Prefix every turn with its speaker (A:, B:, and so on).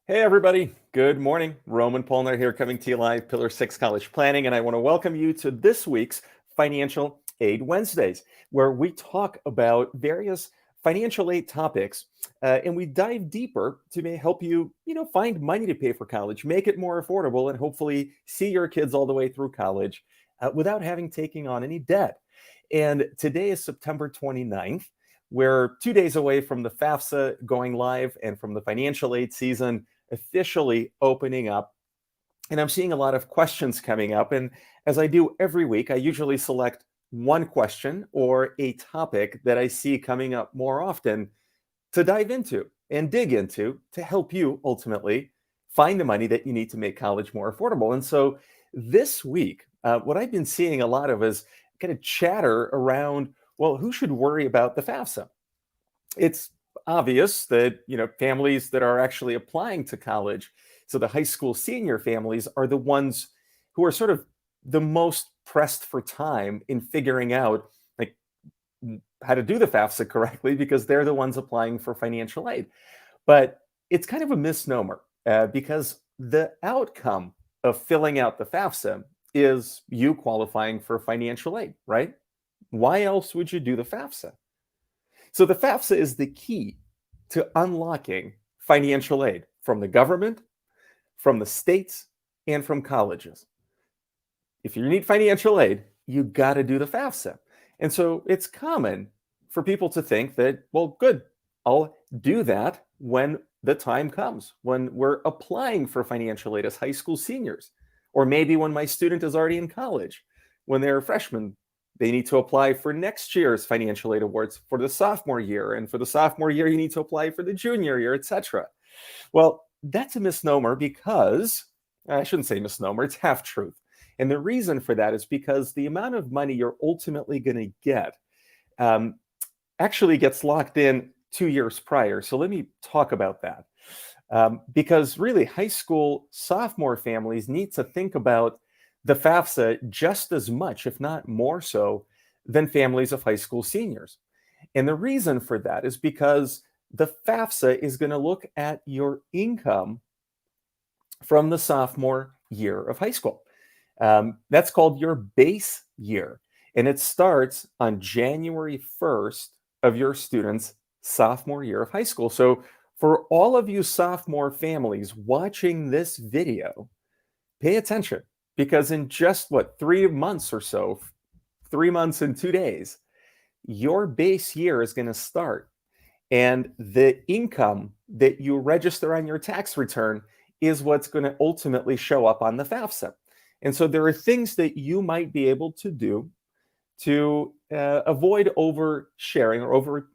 A: Hey, everybody. Good morning. Roman Polner here, coming to you live, Pillar 6 College Planning. And I want to welcome you to this week's Financial Aid Wednesdays, where we talk about various financial aid topics and we dive deeper to help you, find money to pay for college, make it more affordable, and hopefully see your kids all the way through college without having taken on any debt. And today is September 29th. We're 2 days away from the FAFSA going live and from the financial aid season officially opening up. And I'm seeing a lot of questions coming up. And as I do every week, I usually select one question or a topic that I see coming up more often to dive into and dig into to help you ultimately find the money that you need to make college more affordable. And so this week, what I've been seeing a lot of is kind of chatter around, well, who should worry about the FAFSA? It's obvious that families that are actually applying to college, so the high school senior families, are the ones who are sort of the most pressed for time in figuring out like how to do the FAFSA correctly, because they're the ones applying for financial aid. But it's kind of a misnomer because the outcome of filling out the FAFSA is you qualifying for financial aid, right? Why else would you do the FAFSA? So the FAFSA is the key to unlocking financial aid from the government, from the states, and from colleges. If you need financial aid, you got to do the FAFSA. And so it's common for people to think that, well, good, I'll do that when the time comes, when we're applying for financial aid as high school seniors, or maybe when my student is already in college, when they're freshmen. They need to apply for next year's financial aid awards for the sophomore year. And for the sophomore year, you need to apply for the junior year, etc. Well, that's a misnomer because I shouldn't say misnomer, it's half truth. And the reason for that is because the amount of money you're ultimately going to get um, actually gets locked in 2 years prior. So let me talk about that. Because really, high school sophomore families need to think about the FAFSA just as much, if not more so, than families of high school seniors. And the reason for that is because the FAFSA is going to look at your income from the sophomore year of high school. That's called your base year. And it starts on January 1st of your student's sophomore year of high school. So for all of you sophomore families watching this video, pay attention, because in just 3 months or so, 3 months and 2 days, your base year is going to start. And the income that you register on your tax return is what's going to ultimately show up on the FAFSA. And so there are things that you might be able to do to avoid oversharing or over